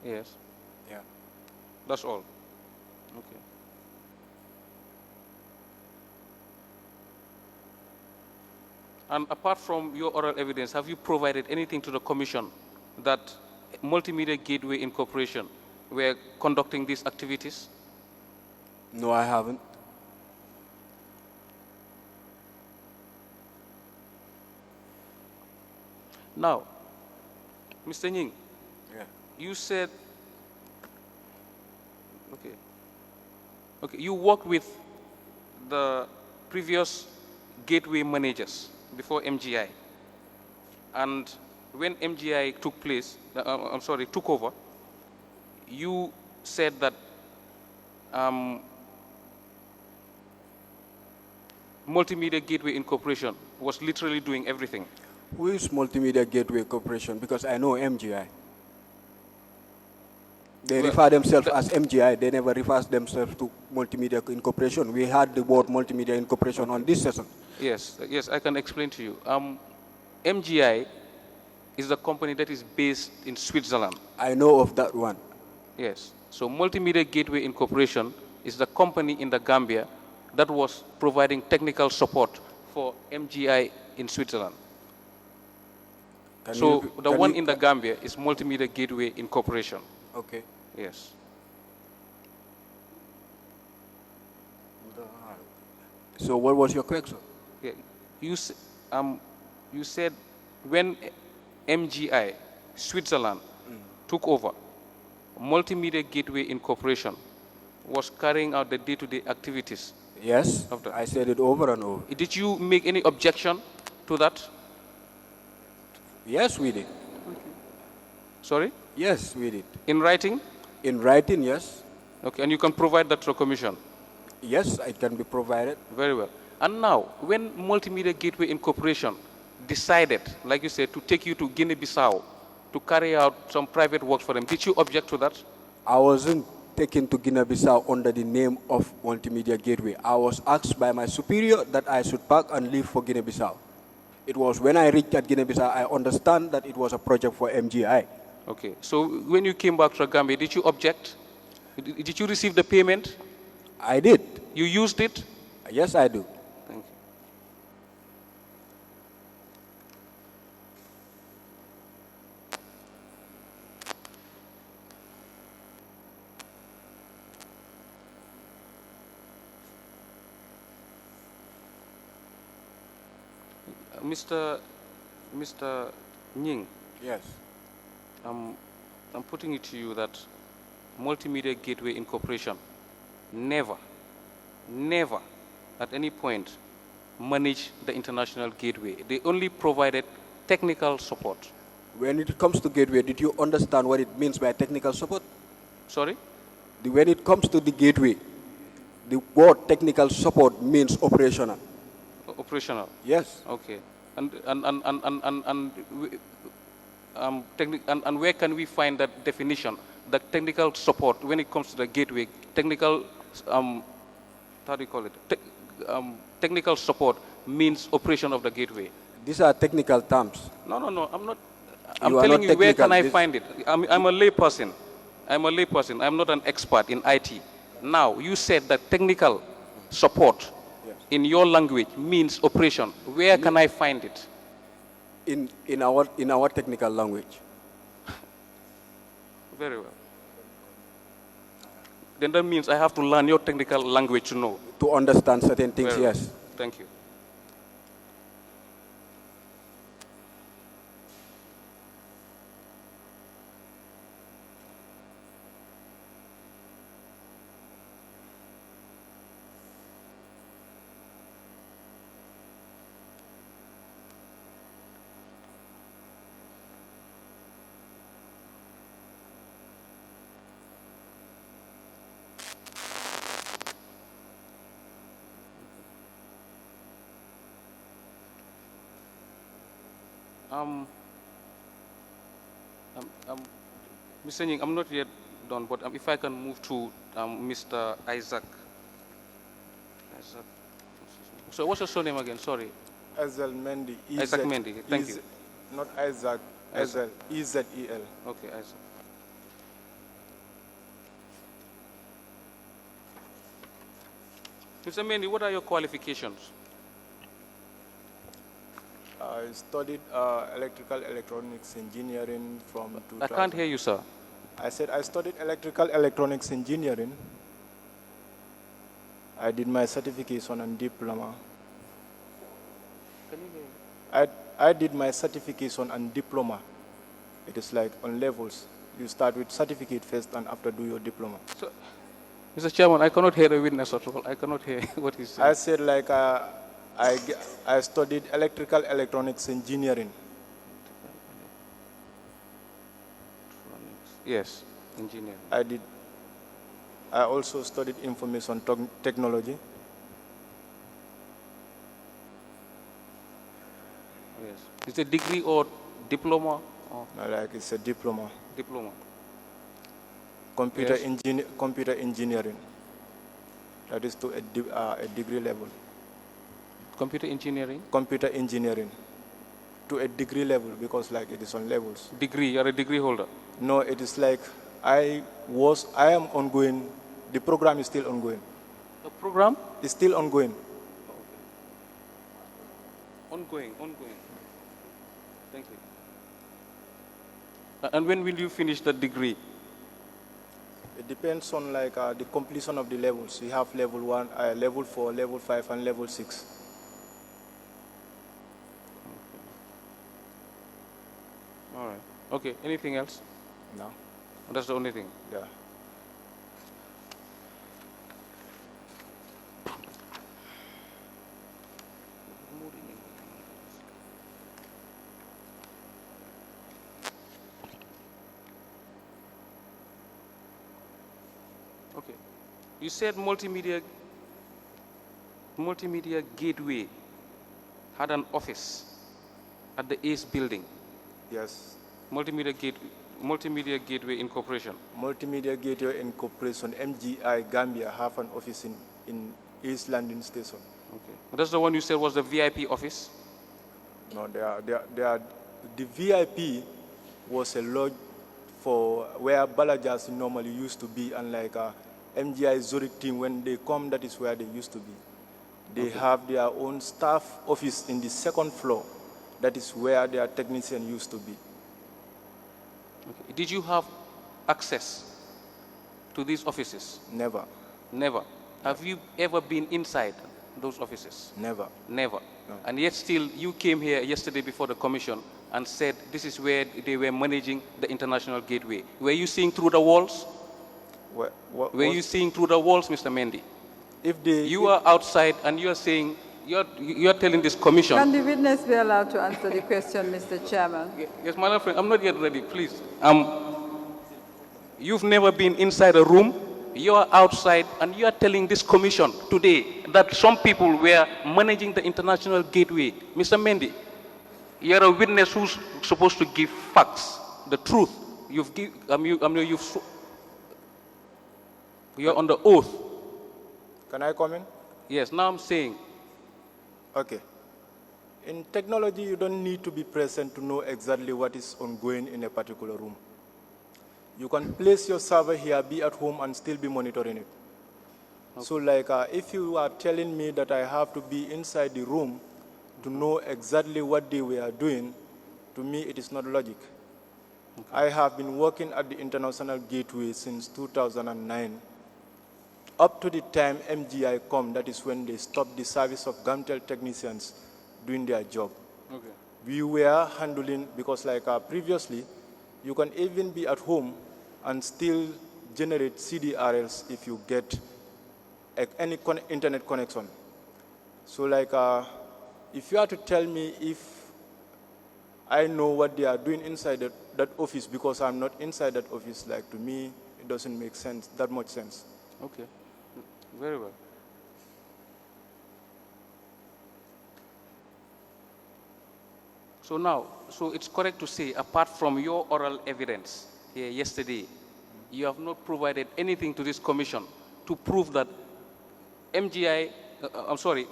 S5: Yes.
S3: Yeah.
S5: That's all. Okay. And apart from your oral evidence, have you provided anything to the commission that Multimedia Gateway Incorporation were conducting these activities?
S3: No, I haven't.
S5: Now, Mr. Nying,
S3: Yeah.
S5: you said, okay, you worked with the previous gateway managers before MGI. And when MGI took over, you said that Multimedia Gateway Incorporation was literally doing everything.
S3: Who is Multimedia Gateway Corporation? Because I know MGI. They
S5: Well,
S3: refer themselves as MGI. They never refer themselves to Multimedia Incorporation. We had the word Multimedia Incorporation on this session.
S5: Yes, I can explain to you. MGI is the company that is based in Switzerland.
S3: I know of that one.
S5: Yes. So Multimedia Gateway Incorporation is the company in the Gambia that was providing technical support for MGI in Switzerland. The one in the Gambia is Multimedia Gateway Incorporation.
S3: Okay.
S5: Yes.
S3: So what was your question?
S5: Yeah. You said when MGI Switzerland took over, Multimedia Gateway Incorporation was carrying out the day-to-day activities.
S3: Yes,
S5: Of the-
S3: I said it over and over.
S5: Did you make any objection to that?
S3: Yes, we did.
S5: Sorry?
S3: Yes, we did.
S5: In writing?
S3: In writing, yes.
S5: Okay, and you can provide that to the commission?
S3: Yes, it can be provided.
S5: Very well. And now, when Multimedia Gateway Incorporation decided, like you said, to take you to Guinea-Bissau to carry out some private work for them, did you object to that?
S3: I wasn't taken to Guinea-Bissau under the name of Multimedia Gateway. I was asked by my superior that I should pack and leave for Guinea-Bissau. It was when I reached at Guinea-Bissau, I understand that it was a project for MGI.
S5: Okay, so when you came back to Gambia, did you object? Did you receive the payment?
S3: I did.
S5: You used it?
S3: Yes, I do.
S5: Thank you. Mr. Nying,
S3: Yes.
S5: I'm putting it to you that Multimedia Gateway Incorporation never at any point managed the international gateway. They only provided technical support.
S3: When it comes to gateway, did you understand what it means by technical support?
S5: Sorry?
S3: When it comes to the gateway, the word technical support means operational.
S5: Operational.
S3: Yes.
S5: Okay. And where can we find that definition? The technical support when it comes to the gateway, technical, how do you call it? Technical support means operation of the gateway.
S3: These are technical terms.
S5: No, I'm not. I'm
S3: You are
S5: telling
S3: not
S5: you, where can I
S3: technical.
S5: find it? I'm a lay person. I'm a lay person. I'm not an expert in IT. Now, you said that technical support in your language means operation. Where can I find it?
S3: In our technical language.
S5: Very well. Then that means I have to learn your technical language to know.
S3: To understand certain things,
S5: Very well.
S3: yes.
S5: Thank you. Mr. Nying, I'm not yet done, but if I can move to Mr. Isaac. Isaac. So what's your surname again? Sorry.
S2: Ezel Mendy.
S5: Isaac Mendy. Thank you.
S2: Not Isaac. Ezel. E-Z-E-L.
S5: Okay, Isaac. Mr. Mendy, what are your qualifications?
S2: I studied electrical electronics engineering from 2000.
S5: I can't hear you, sir.
S2: I said I studied electrical electronics engineering. I did my certification and diploma.
S5: Can you hear me?
S2: I did my certification and diploma. It is like on levels. You start with certificate first and after do your diploma.
S5: So, Mr. Chairman, I cannot hear the witness at all. I cannot hear what he's saying.
S2: I said like I studied electrical electronics engineering.
S5: Yes, engineering.
S2: I also studied information technology.
S5: Yes. It's a degree or diploma? Or
S2: Like it's a diploma.
S5: diploma.
S2: Computer
S5: Yes.
S2: computer engineering. That is to a degree level.
S5: Computer engineering?
S2: Computer engineering to a degree level because like it is on levels.
S5: Degree, you're a degree holder.
S2: No, it is like I am ongoing. The program is still ongoing.
S5: The program?
S2: It's still ongoing.
S5: Ongoing. Thank you. And when will you finish the degree?
S2: It depends on like the completion of the levels. We have level 1, level 4, level 5, and level 6.
S5: All right. Okay, anything else?
S2: No.
S5: That's the only thing.
S2: Yeah.
S5: Okay. You said multimedia gateway had an office at the ACE building.
S2: Yes.
S5: Multimedia Gateway Incorporation.
S2: Multimedia Gateway Incorporation, MGI Gambia, have an office in East Landing Station.
S5: Okay. That's the one you said was the VIP office?
S2: No, the VIP was a lodge for where Balajas normally used to be, and like MGI Zurich team, when they come, that is where they used to be. They have their own staff office in the second floor. That is where their technician used to be.
S5: Okay. Did you have access to these offices?
S2: Never.
S5: Never. Have you ever been inside those offices?
S2: Never.
S5: Never.
S2: No.
S5: And yet still you came here yesterday before the commission and said this is where they were managing the international gateway. Were you seeing through the walls? Were you seeing through the walls, Mr. Mendy? You are outside and you are saying, you are telling this commission.
S1: Can the witness be allowed to answer the question, Mr. Chairman?
S5: Yes, my friend, I'm not yet ready, please. You've never been inside a room, you are outside, and you are telling this commission today that some people were managing the international gateway. Mr. Mendy, you're a witness who's supposed to give facts, the truth. You're on the oath.
S2: Can I comment?
S5: Yes, now I'm saying.
S2: Okay. In technology, you don't need to be present to know exactly what is ongoing in a particular room. You can place your server here, be at home, and still be monitoring it. Okay. So like, if you are telling me that I have to be inside the room to know exactly what they were doing, to me, it is not logic. Okay. I have been working at the International Gateway since 2009. Up to the time MGI come, that is when they stopped the service of GAMTEL technicians doing their job.
S5: Okay.
S2: We were handling, because like previously, you can even be at home and still generate CDRLs if you get any internet connection. So like, if you are to tell me if I know what they are doing inside that office because I'm not inside that office, like to me, it doesn't make sense, that much sense.
S5: Okay. Very well. So now, so it's correct to say, apart from your oral evidence here yesterday, you have not provided anything to this commission to prove that MGI,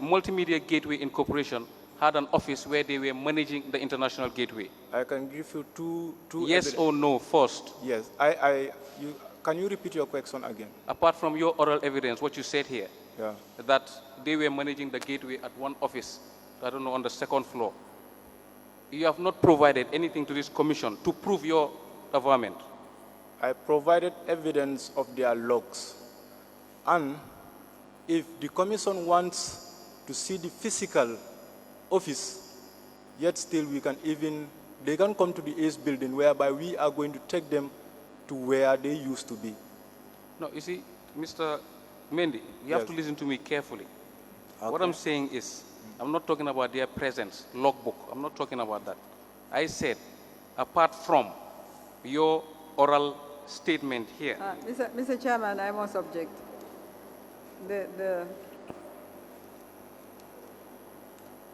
S5: Multimedia Gateway Incorporation had an office where they were managing the international gateway.
S2: I can give you two
S5: Yes or no first?
S2: Yes. Can you repeat your question again?
S5: Apart from your oral evidence, what you said here,
S2: Yeah.
S5: that they were managing the gateway at one office, I don't know, on the second floor. You have not provided anything to this commission to prove your averment.
S2: I provided evidence of their logs. And if the commission wants to see the physical office, yet still they can come to the ACE building, whereby we are going to take them to where they used to be.
S5: No, you see, Mr. Mendy, you have
S2: Yes.
S5: to listen to me carefully. What
S2: Okay.
S5: I'm saying is, I'm not talking about their presence, logbook. I'm not talking about that. I said, apart from your oral statement here.
S1: Mr. Chairman, I must object.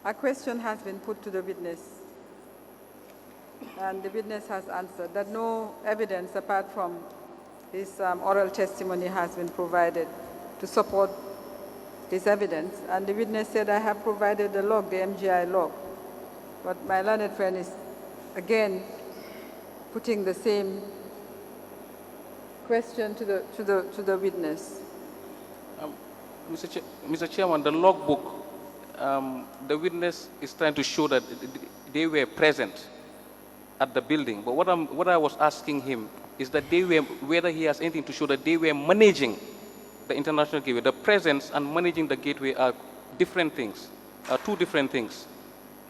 S1: A question has been put to the witness, and the witness has answered that no evidence apart from his oral testimony has been provided to support his evidence. And the witness said, I have provided the log, the MGI log. But my learned friend is, again, putting the same question to the witness.
S5: Mr. Chairman, the logbook, the witness is trying to show that they were present at the building. But what I was asking him is that whether he has anything to show that they were managing the international gateway. The presence and managing the gateway are different things, are two different things.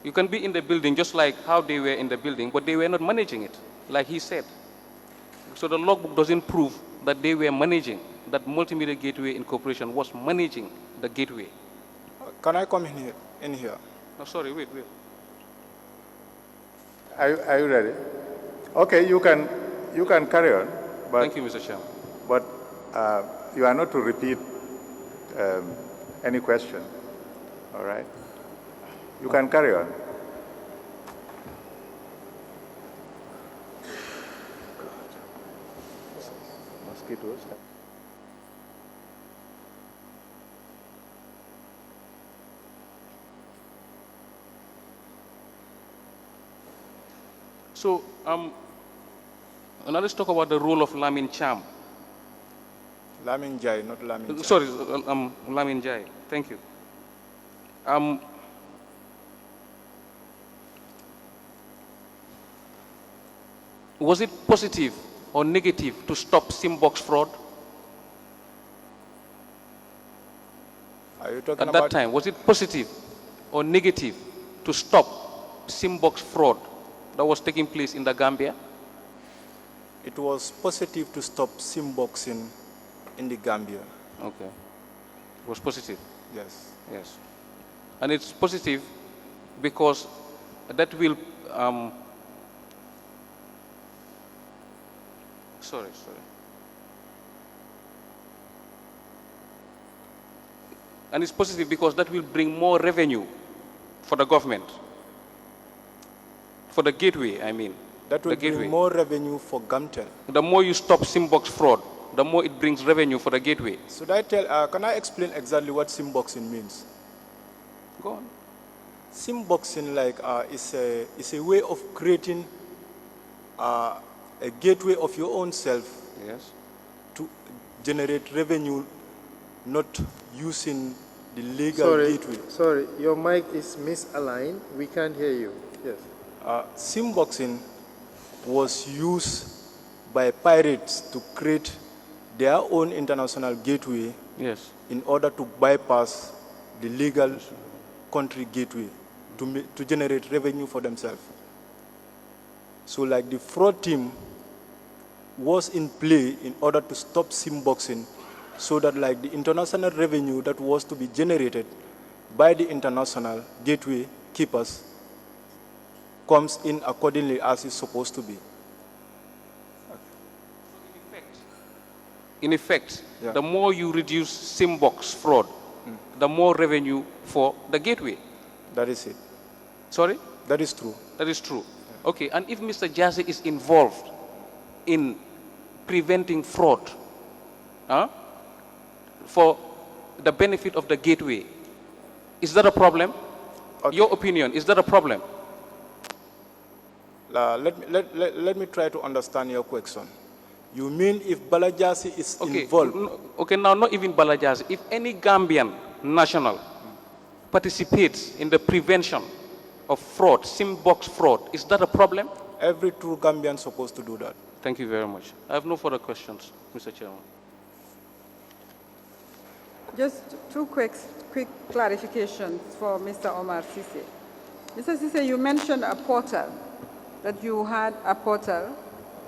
S5: You can be in the building just like how they were in the building, but they were not managing it, like he said. So the logbook doesn't prove that they were managing, that Multimedia Gateway Incorporation was managing the gateway.
S2: Can I come in here?
S5: No, sorry, wait.
S4: Are you ready? Okay, you can carry on. But,
S5: Thank you, Mr. Chairman.
S4: But you are not to repeat any question. All right? You can carry on. Mosquitoes.
S5: So, now let's talk about the role of Lamin Cham.
S2: Lamin Jai, not Lamin Cham.
S5: Sorry, Lamin Jai. Thank you. Was it positive or negative to stop SIMBOX fraud
S2: Are you talking
S5: at
S2: about
S5: that time? Was it positive or negative to stop SIMBOX fraud that was taking place in the Gambia?
S2: It was positive to stop SIMBOXing in the Gambia.
S5: Okay. It was positive.
S2: Yes.
S5: Yes. And it's positive because that will, sorry. And it's positive because that will bring more revenue for the government, for the gateway, I mean.
S2: That will
S5: the gateway.
S2: bring more revenue for Gamtel.
S5: The more you stop SIMBOX fraud, the more it brings revenue for the gateway.
S2: Should I can I explain exactly what SIMBOXing means?
S5: Go on.
S2: SIMBOXing is a way of creating a gateway of your own self
S5: Yes.
S2: to generate revenue, not using the legal gateway.
S8: Sorry, your mic is misaligned. We can't hear you. Yes.
S2: SIMBOXing was used by pirates to create their own international gateway
S5: Yes.
S2: in order to bypass the legal country gateway to generate revenue for themselves. So like the fraud team was in play in order to stop SIMBOXing so that like the international revenue that was to be generated by the international gateway keepers comes in accordingly as it's supposed to be.
S5: In effect,
S2: Yeah.
S5: the more you reduce SIMBOX fraud, the more revenue for the gateway.
S2: That is it.
S5: Sorry?
S2: That is true.
S5: That is true. Okay, and if Mr. Jassy is involved in preventing fraud for the benefit of the gateway, is that a problem?
S2: Okay.
S5: Your opinion, is that a problem?
S2: Let me try to understand your question. You mean if Balajasi is
S5: Okay.
S2: involved?
S5: Okay, now not even Balajasi. If any Gambian national participates in the prevention of fraud, SIM box fraud, is that a problem?
S2: Every true Gambian is supposed to do that.
S5: Thank you very much. I have no further questions, Mr. Chairman.
S1: Just two quick clarifications for Mr. Omar Sise. Mr. Sise, you mentioned a portal, that you had a portal.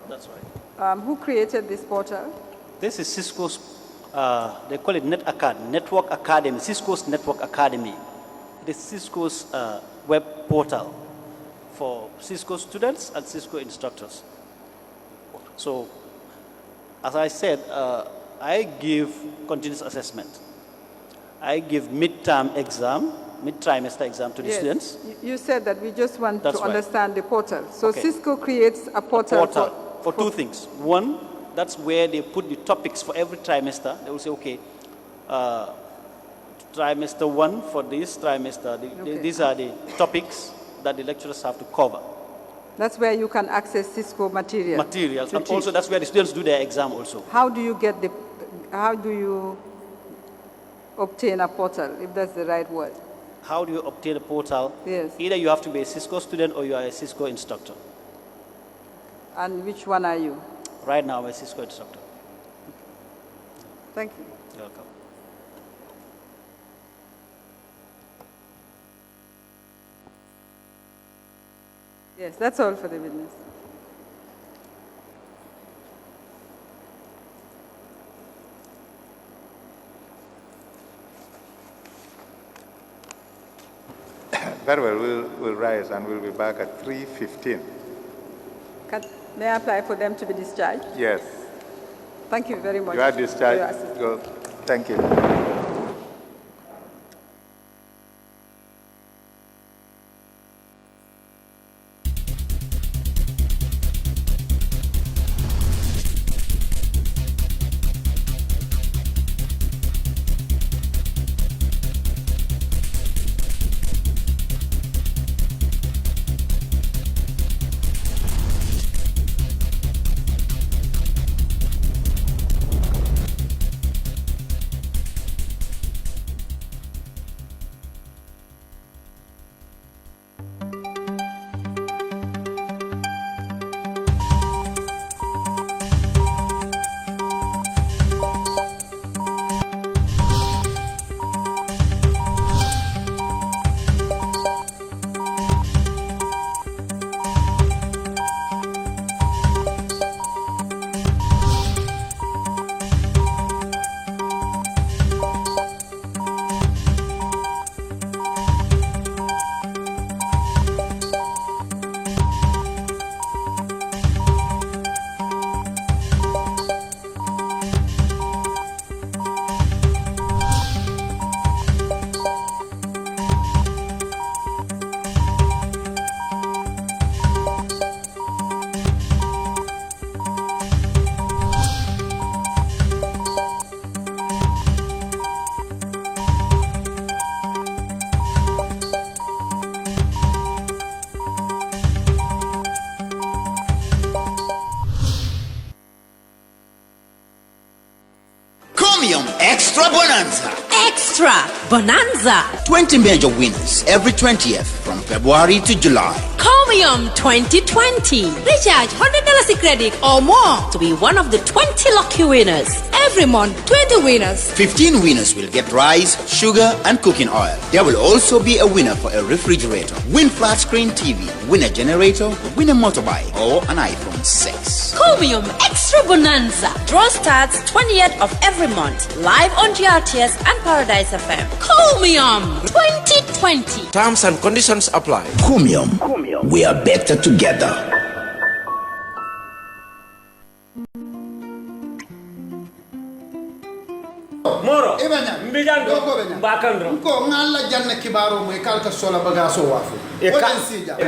S7: That's right.
S1: Who created this portal?
S7: This is Cisco's, they call it Network Academy, Cisco's Network Academy. It is Cisco's web portal for Cisco students and Cisco instructors. So, as I said, I give continuous assessment. I give mid-trimester exam to the students.
S1: You said that we just want
S7: That's
S1: to
S7: right.
S1: understand the portal. So
S7: Okay.
S1: Cisco creates a portal,
S7: For two things. One, that's where they put the topics for every trimester. They will say, okay, trimester 1 for this trimester,
S1: Okay.
S7: these are the topics that the lecturers have to cover.
S1: That's where you can access Cisco material.
S7: Materials,
S1: to
S7: and also
S1: teach.
S7: that's where the students do their exam also.
S1: How do you obtain a portal, if that's the right word?
S7: How do you obtain a portal?
S1: Yes.
S7: Either you have to be a Cisco student or you are a Cisco instructor.
S1: And which one are you?
S7: Right now, I'm a Cisco instructor.
S1: Thank you.
S7: You're welcome.
S1: Yes, that's all for the witness.
S4: Very well, we'll rise and we'll be back at 3:15.
S1: May I apply for them to be discharged?
S4: Yes,
S1: Thank you very much.
S4: you are
S1: for your
S4: discharged.
S1: assistance.
S4: Go. Thank you.
S9: Chromium Extra Bonanza.
S10: Extra Bonanza.
S9: 20 major winners every 20th from February to July.
S10: Chromium 2020. Recharge $100 credit or more to be one of the 20 lucky winners. Every month, 20 winners.
S9: 15 winners will get rice, sugar, and cooking oil. There will also be a winner for a refrigerator, win flat screen TV, win a generator, win a motorbike, or an iPhone 6.
S10: Chromium Extra Bonanza. Draw starts 20th of every month. Live on GRTS and Paradise FM. Chromium 2020.
S11: Terms and conditions apply.
S9: Chromium. We are better together.
S11: Moro.
S12: Ibanya.
S11: Mbijando. Bakandro.
S12: Ko ngalla janna kibaro moy kalka sola bagaso wafu.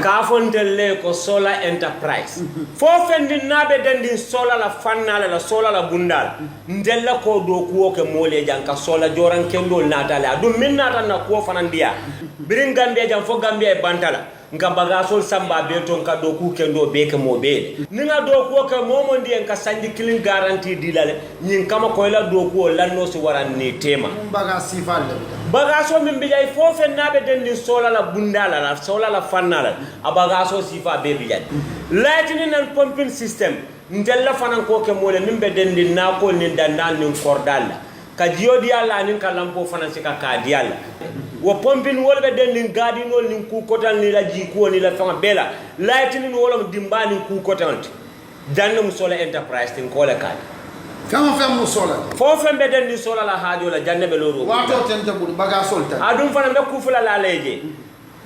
S11: Ka fontelle ko solar enterprise. Fo fendi nabe dendi solar la fannala la solar la bundal. Ndella ko do kuwo ke mole janka solar joran kendo natala. Dum min nata na ko fanandia. Birin Gambia jam fo Gambia e bantala. Nka bagasol samba beto nka do ku kendo beke mo be ninga do ko ka momo ndi nka sanji kilin garantie dilale nyin kama ko la do ko lanno si waran ni tema
S12: bagasi falle
S11: bagaso min bijay fofe nabe dendi sola la bundala la sola la fannala a bagaso sifa be bijay lightning and pumping system ndella fanan ko ke mole min be dendi na ko ni dandal ni kordalla ka jiodi alla nin ka lampo fanan sika ka dialla wo pompin wolbe den nin gadinol nin ku kotal ni la jiko ni la fama bela lightning wolom dimbani ku kotal danno musola enterprise tin ko la kay
S12: fama fam musola
S11: fo fam be den ni sola la haajo la janne be loro
S12: wato tente bul baga solta
S11: adum fana be ku fula la leje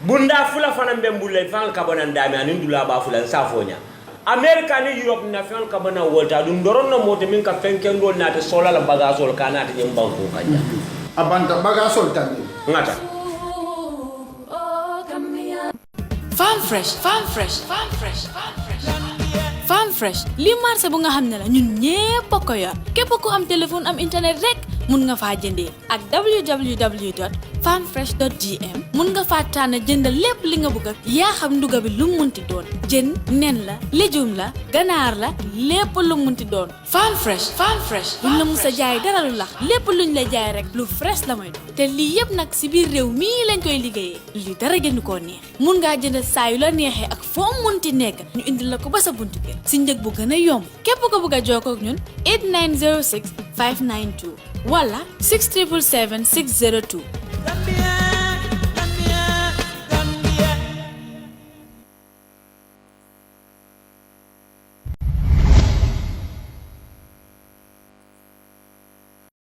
S11: bunda fula fana be mbulle fan ka bonan dami anin dula ba fula safonya America ni Europe na fan ka bana wolta dum doron no mote min ka fenken do na te sola la baga sol kana te nyam banko kanja
S12: abanta baga solta
S11: ngata
S13: Farm Fresh li marché bu nga xamne la ñun ñepp ko yor képp ku am téléphone am internet rek mun nga fa jëndé ak www.farmfresh.gm mun nga fa tane jënd lepp li nga bëgg ya xam nduga bi lu munti doon jën nen la légume la ganar la lepp lu munti doon Farm Fresh buñ la musa jaay dara lu lax lepp luñ la jaay rek lu fresh la may doon té li yépp nak ci biir réew mi lañ koy liggéeyé li dara gën ko neex mun nga jënd saa yu la neexé ak fo munti nekk ñu indi la ko ba sa buntu kër ci njëg bu gëna yomb képp ko bëgg a jokkoo ak ñun 8906 592 wala 677 602